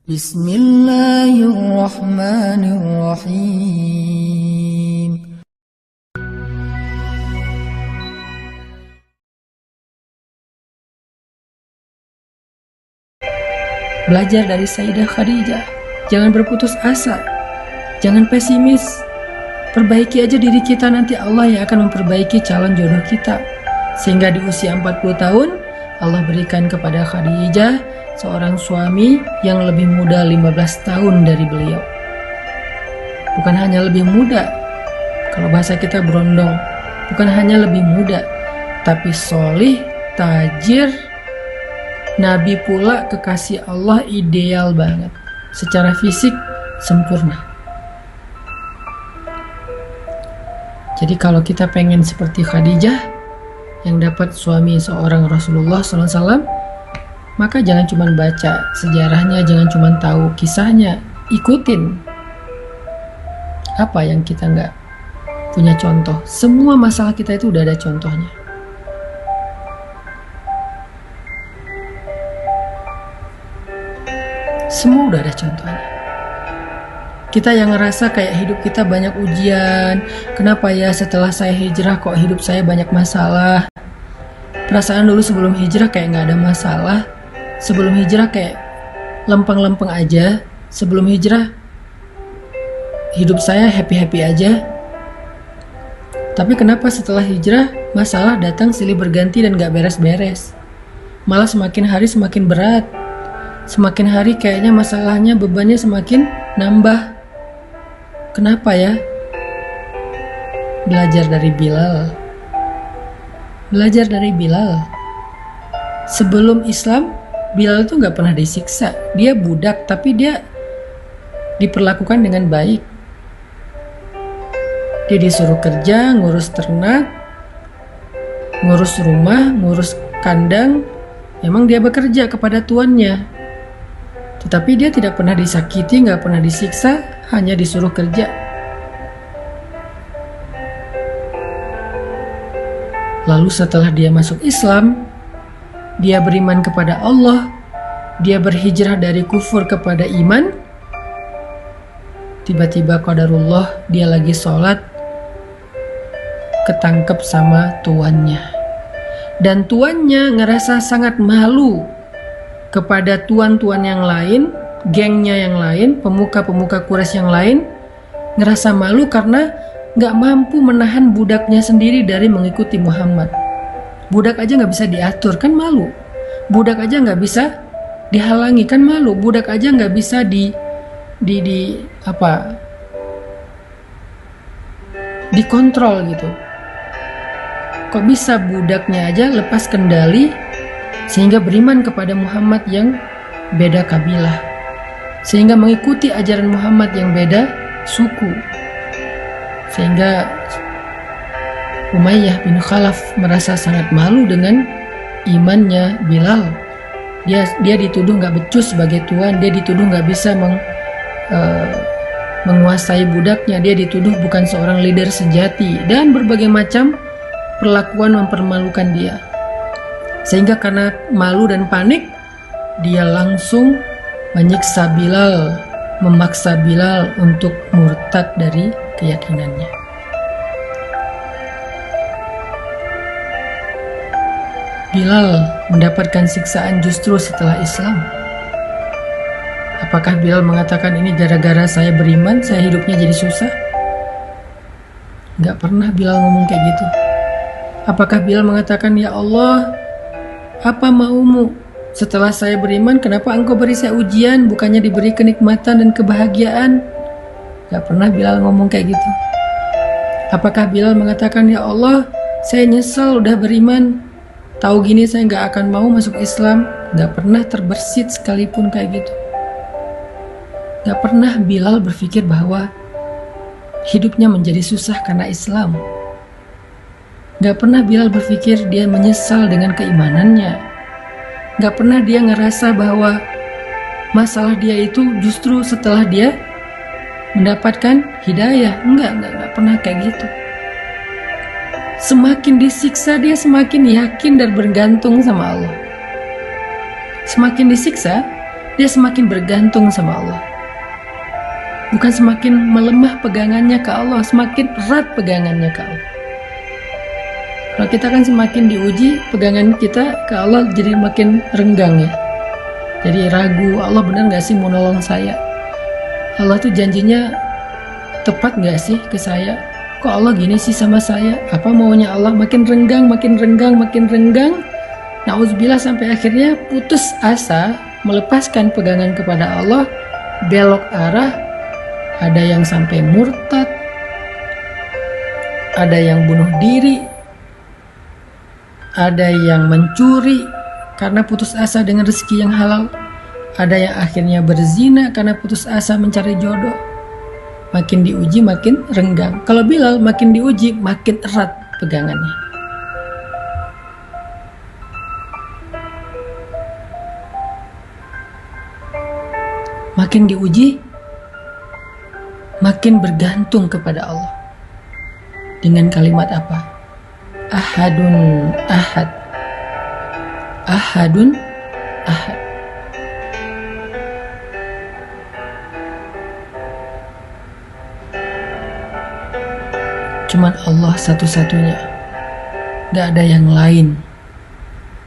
Bismillahirrahmanirrahim. Belajar dari Sayyidah Khadijah. Jangan berputus asa. Jangan pesimis. Perbaiki aja diri kita, nanti Allah yang akan memperbaiki calon jodoh kita. Sehingga di usia 40 tahun, Allah berikan kepada Khadijah seorang suami yang lebih muda 15 tahun dari beliau. Bukan hanya lebih muda, kalau bahasa kita berondong, bukan hanya lebih muda, tapi solih, tajir, Nabi pula, kekasih Allah, ideal banget. Secara fisik sempurna. Jadi kalau kita pengen seperti Khadijah yang dapat suami seorang Rasulullah SAW, maka jangan cuma baca sejarahnya, jangan cuma tahu kisahnya, ikutin. Apa yang kita nggak punya contoh? Semua masalah kita itu udah ada contohnya. Semua udah ada contohnya. Kita yang ngerasa kayak hidup kita banyak ujian, kenapa ya setelah saya hijrah kok hidup saya banyak masalah? Perasaan dulu sebelum hijrah kayak nggak ada masalah. Sebelum hijrah kayak lempeng-lempeng aja. Sebelum hijrah hidup saya happy-happy aja. Tapi kenapa setelah hijrah masalah datang silih berganti dan gak beres-beres? Malah semakin hari semakin berat. Semakin hari kayaknya masalahnya, bebannya semakin nambah. Kenapa ya? Belajar dari Bilal. Belajar dari Bilal. Sebelum Islam, Bilal itu gak pernah disiksa. Dia budak, tapi dia diperlakukan dengan baik. Dia disuruh kerja, ngurus ternak, ngurus rumah, ngurus kandang. Memang dia bekerja kepada tuannya. Tetapi dia tidak pernah disakiti, gak pernah disiksa, hanya disuruh kerja. Lalu setelah dia masuk Islam, dia beriman kepada Allah, dia berhijrah dari kufur kepada iman. Tiba-tiba qadarullah, dia lagi sholat, ketangkep sama tuannya. Dan tuannya ngerasa sangat malu kepada tuan-tuan yang lain, gengnya yang lain, pemuka-pemuka Quraisy yang lain. Ngerasa malu karena gak mampu menahan budaknya sendiri dari mengikuti Muhammad. Budak aja gak bisa diatur, kan malu. Budak aja gak bisa dihalangi, kan malu. Budak aja gak bisa dikontrol gitu. Kok bisa budaknya aja lepas kendali sehingga beriman kepada Muhammad yang beda kabilah, sehingga mengikuti ajaran Muhammad yang beda suku, sehingga Umayyah bin Khalaf merasa sangat malu dengan imannya Bilal. Dia dituduh gak becus sebagai tuan, dia dituduh gak bisa menguasai budaknya, dia dituduh bukan seorang leader sejati, dan berbagai macam perlakuan mempermalukan dia. Sehingga karena malu dan panik, dia langsung menyiksa Bilal, memaksa Bilal untuk murtad dari keyakinannya. Bilal mendapatkan siksaan justru setelah Islam. Apakah Bilal mengatakan ini gara-gara saya beriman, saya hidupnya jadi susah? Gak pernah Bilal ngomong kayak gitu. Apakah Bilal mengatakan, ya Allah, apa maumu? Setelah saya beriman, kenapa engkau beri saya ujian, bukannya diberi kenikmatan dan kebahagiaan? Gak pernah Bilal ngomong kayak gitu. Apakah Bilal mengatakan, ya Allah, saya nyesal udah beriman, tahu gini saya gak akan mau masuk Islam? Gak pernah terbersit sekalipun kayak gitu. Gak pernah Bilal berpikir bahwa hidupnya menjadi susah karena Islam. Gak pernah Bilal berpikir dia menyesal dengan keimanannya. Gak pernah dia ngerasa bahwa masalah dia itu justru setelah dia mendapatkan hidayah. Enggak pernah kayak gitu. Semakin disiksa dia semakin yakin dan bergantung sama Allah. Semakin disiksa dia semakin bergantung sama Allah. Bukan semakin melemah pegangannya ke Allah, semakin erat pegangannya ke Allah. Kalau kita kan semakin diuji, pegangan kita ke Allah jadi makin renggang ya. Jadi ragu, Allah benar gak sih mau nolong saya? Allah tuh janjinya tepat gak sih ke saya? Kok Allah gini sih sama saya? Apa maunya Allah? Makin renggang, makin renggang, makin renggang. Nauzubillah sampai akhirnya putus asa, melepaskan pegangan kepada Allah, belok arah. Ada yang sampai murtad, ada yang bunuh diri, ada yang mencuri karena putus asa dengan rezeki yang halal, ada yang akhirnya berzina karena putus asa mencari jodoh. Makin diuji makin renggang. Kalau Bilal makin diuji makin erat pegangannya. Makin diuji makin bergantung kepada Allah. Dengan kalimat apa? Ahadun ahad. Ahadun ahad. Cuman Allah satu-satunya. Gak ada yang lain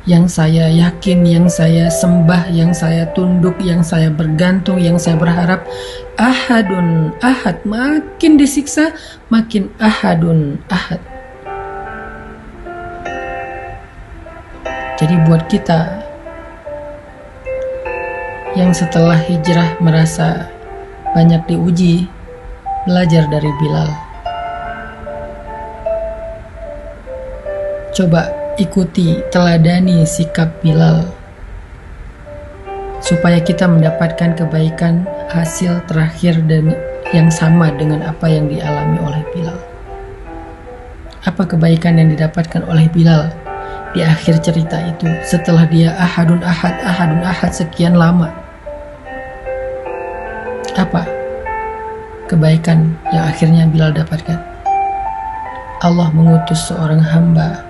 yang saya yakin, yang saya sembah, yang saya tunduk, yang saya bergantung, yang saya berharap. Ahadun ahad. Makin disiksa makin ahadun ahad. Jadi buat kita yang setelah hijrah merasa banyak diuji, belajar dari Bilal. Coba ikuti, teladani sikap Bilal supaya kita mendapatkan kebaikan hasil terakhir dan yang sama dengan apa yang dialami oleh Bilal. Apa kebaikan yang didapatkan oleh Bilal di akhir cerita itu setelah dia ahadun ahad sekian lama? Apa kebaikan yang akhirnya Bilal dapatkan? Allah mengutus seorang hamba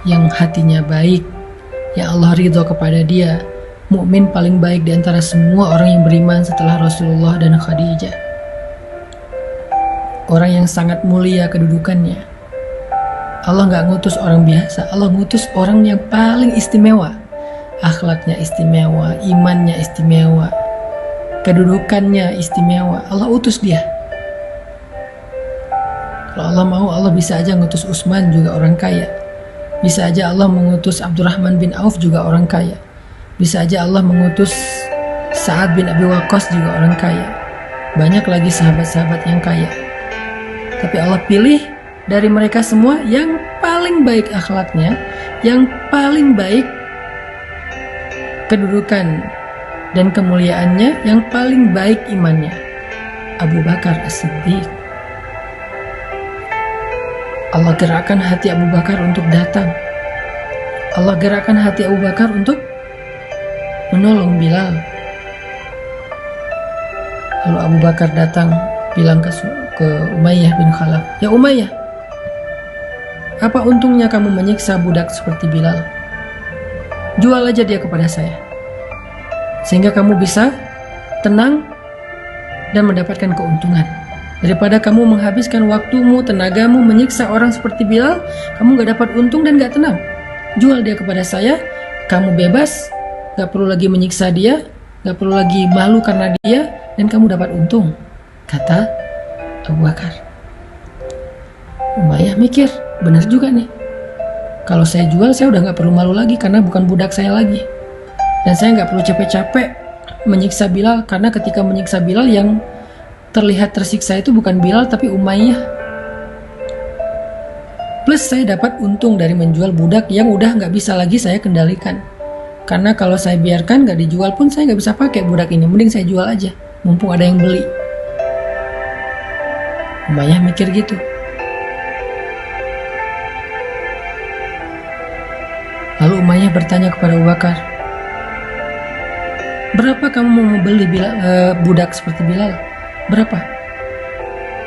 yang hatinya baik, yang Allah ridho kepada dia, mukmin paling baik di antara semua orang yang beriman setelah Rasulullah dan Khadijah. Orang yang sangat mulia kedudukannya. Allah gak ngutus orang biasa, Allah ngutus orang yang paling istimewa. Akhlaknya istimewa, imannya istimewa, kedudukannya istimewa. Allah utus dia. Kalau Allah mau, Allah bisa aja ngutus Utsman, juga orang kaya. Bisa aja Allah mengutus Abdurrahman bin Auf, juga orang kaya. Bisa aja Allah mengutus Sa'ad bin Abi Waqqas, juga orang kaya. Banyak lagi sahabat-sahabat yang kaya. Tapi Allah pilih dari mereka semua yang paling baik akhlaknya, yang paling baik kedudukan dan kemuliaannya, yang paling baik imannya. Abu Bakar As-Siddiq. Allah gerakkan hati Abu Bakar untuk datang. Allah gerakkan hati Abu Bakar untuk menolong Bilal. Lalu Abu Bakar datang bilang ke Umayyah bin Khalaf, "Ya Umayyah, apa untungnya kamu menyiksa budak seperti Bilal? Jual aja dia kepada saya, sehingga kamu bisa tenang dan mendapatkan keuntungan. Daripada kamu menghabiskan waktumu, tenagamu menyiksa orang seperti Bilal, kamu gak dapat untung dan gak tenang. Jual dia kepada saya, kamu bebas, gak perlu lagi menyiksa dia, gak perlu lagi malu karena dia, dan kamu dapat untung," kata Abu Bakar. Umayyah mikir, benar juga nih. Kalau saya jual, saya udah gak perlu malu lagi karena bukan budak saya lagi. Dan saya gak perlu capek-capek menyiksa Bilal, karena ketika menyiksa Bilal yang terlihat tersiksa itu bukan Bilal tapi Umayyah. Plus saya dapat untung dari menjual budak yang udah gak bisa lagi saya kendalikan. Karena kalau saya biarkan gak dijual pun saya gak bisa pakai budak ini. Mending saya jual aja, mumpung ada yang beli. Umayyah mikir gitu. Lalu Umayyah bertanya kepada Abu Bakar, "Berapa kamu mau membeli budak seperti Bilal? Berapa?"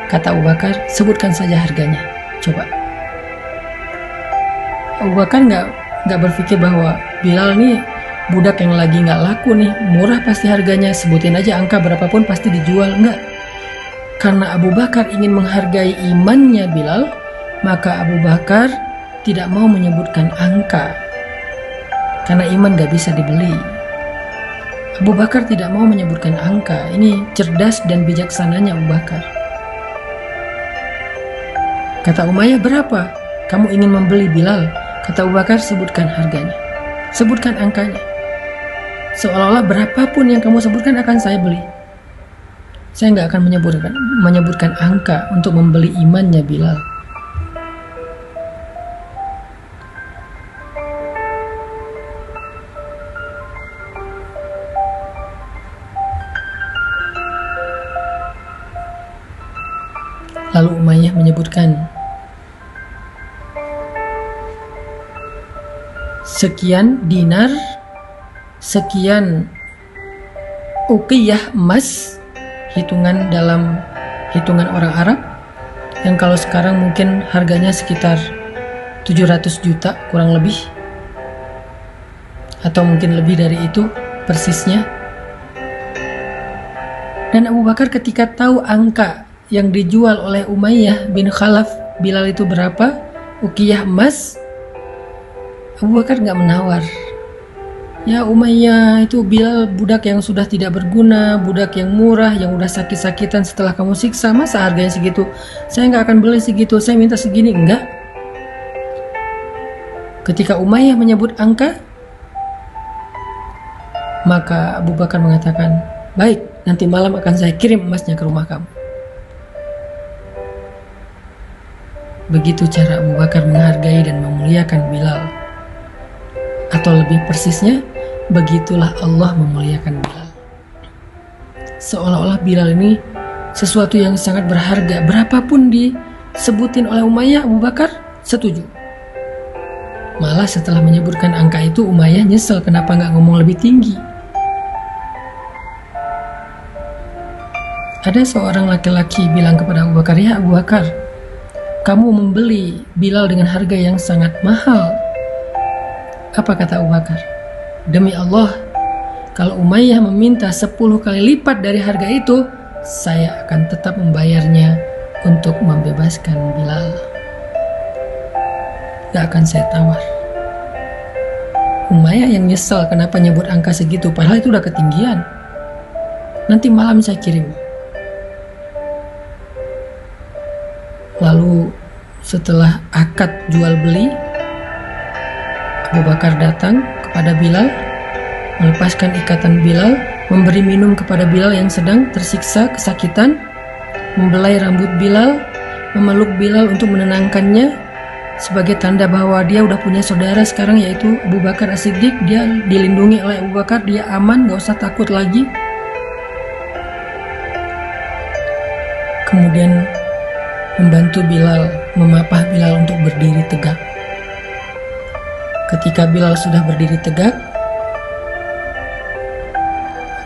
Kata Abu Bakar, "Sebutkan saja harganya, coba." Abu Bakar nggak berpikir bahwa Bilal nih budak yang lagi nggak laku nih, murah pasti harganya, sebutin aja angka berapapun pasti dijual. Enggak. Karena Abu Bakar ingin menghargai imannya Bilal, maka Abu Bakar tidak mau menyebutkan angka. Karena iman gak bisa dibeli. Abu Bakar tidak mau menyebutkan angka. Ini cerdas dan bijaksananya Abu Bakar. Kata Umayyah, berapa kamu ingin membeli Bilal? Kata Abu Bakar, sebutkan harganya, sebutkan angkanya. Seolah-olah berapapun yang kamu sebutkan akan saya beli. Saya nggak akan menyebutkan angka untuk membeli imannya Bilal. Lalu Umayyah menyebutkan sekian dinar, sekian uqiyah emas, hitungan dalam hitungan orang Arab yang kalau sekarang mungkin harganya sekitar 700 juta kurang lebih, atau mungkin lebih dari itu persisnya. Dan Abu Bakar ketika tahu angka yang dijual oleh Umayyah bin Khalaf Bilal itu berapa, uqiyah emas, Abu Bakar nggak menawar. Ya Umayyah, itu Bilal budak yang sudah tidak berguna, budak yang murah, yang udah sakit-sakitan setelah kamu siksa, masa harganya segitu? Saya nggak akan beli segitu, saya minta segini. Enggak. Ketika Umayyah menyebut angka, maka Abu Bakar mengatakan, baik, nanti malam akan saya kirim emasnya ke rumah kamu. Begitu cara Abu Bakar menghargai dan memuliakan Bilal. Atau lebih persisnya, begitulah Allah memuliakan Bilal. Seolah-olah Bilal ini sesuatu yang sangat berharga. Berapapun disebutin oleh Umayyah, Abu Bakar setuju. Malah setelah menyebutkan angka itu, Umayyah nyesel kenapa nggak ngomong lebih tinggi. Ada seorang laki-laki bilang kepada Abu Bakar, ya Abu Bakar, kamu membeli Bilal dengan harga yang sangat mahal. Apa kata Abu Bakar? Demi Allah, kalau Umayyah meminta 10 kali lipat dari harga itu, saya akan tetap membayarnya untuk membebaskan Bilal. Gak akan saya tawar. Umayyah yang nyesel kenapa nyebut angka segitu, padahal itu udah ketinggian. Nanti malam saya kirim. Lalu setelah akad jual beli, Abu Bakar datang kepada Bilal, melepaskan ikatan Bilal, memberi minum kepada Bilal yang sedang tersiksa kesakitan, membelai rambut Bilal, memeluk Bilal untuk menenangkannya, sebagai tanda bahwa dia udah punya saudara sekarang, yaitu Abu Bakar As-Siddiq. Dia dilindungi oleh Abu Bakar, dia aman, gak usah takut lagi. Kemudian membantu Bilal, memapah Bilal untuk berdiri tegak. Ketika Bilal sudah berdiri tegak,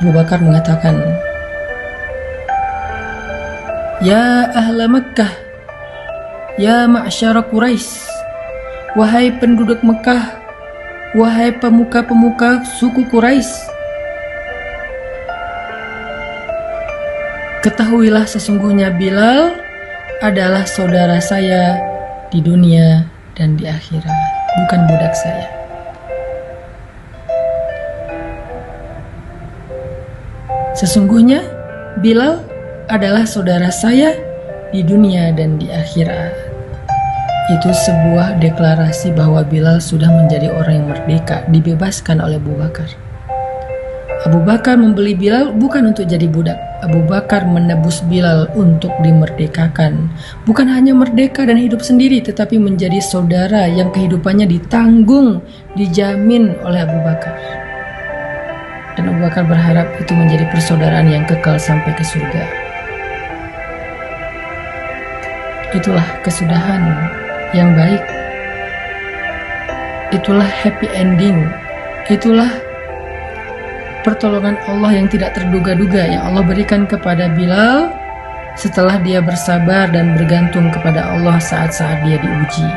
Abu Bakar mengatakan, ya ahla Makkah, ya ma'syara Quraisy, wahai penduduk Mekah, wahai pemuka-pemuka suku Quraisy, ketahuilah sesungguhnya Bilal adalah saudara saya di dunia dan di akhirat, bukan budak saya. Sesungguhnya Bilal adalah saudara saya di dunia dan di akhirat. Itu sebuah deklarasi bahwa Bilal sudah menjadi orang yang merdeka, dibebaskan oleh Abu Bakar. Abu Bakar membeli Bilal bukan untuk jadi budak. Abu Bakar menebus Bilal untuk dimerdekakan. Bukan hanya merdeka dan hidup sendiri, tetapi menjadi saudara yang kehidupannya ditanggung, dijamin oleh Abu Bakar. Dan Abu Bakar berharap itu menjadi persaudaraan yang kekal sampai ke surga. Itulah kesudahan yang baik. Itulah happy ending. Itulah pertolongan Allah yang tidak terduga-duga yang Allah berikan kepada Bilal setelah dia bersabar dan bergantung kepada Allah saat-saat dia diuji.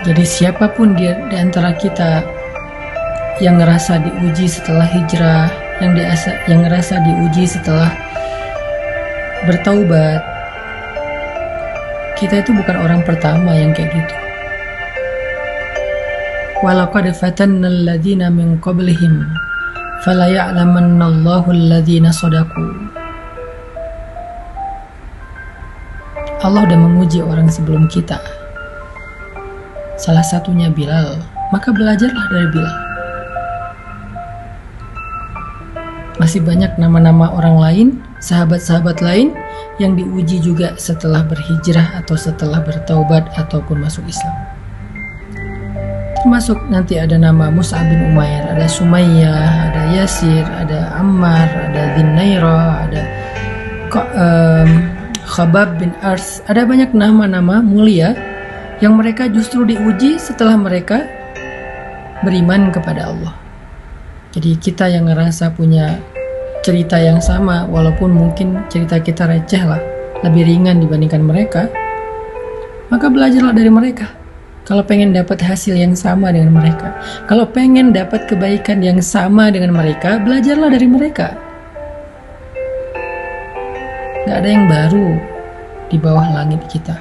Jadi siapapun di antara kita yang ngerasa diuji setelah hijrah, yang ngerasa diuji setelah bertaubat, kita itu bukan orang pertama yang kayak gitu. Walaqad fatanna alladhina min qablihim falaya'lamanna Allahu alladhina shadaqu. Allah udah menguji orang sebelum kita. Salah satunya Bilal, maka belajarlah dari Bilal. Masih banyak nama-nama orang lain, sahabat-sahabat lain yang diuji juga setelah berhijrah atau setelah bertaubat ataupun masuk Islam. Termasuk nanti ada nama Mus'ab bin Umair, ada Sumayyah, ada Yasir, ada Ammar, ada Dhinnaira, ada Khabab bin Ars. Ada banyak nama-nama mulia yang mereka justru diuji setelah mereka beriman kepada Allah. Jadi kita yang ngerasa punya cerita yang sama, walaupun mungkin cerita kita receh lah, lebih ringan dibandingkan mereka, maka belajarlah dari mereka. Kalau pengen dapat hasil yang sama dengan mereka, kalau pengen dapat kebaikan yang sama dengan mereka, belajarlah dari mereka. Gak ada yang baru di bawah langit kita.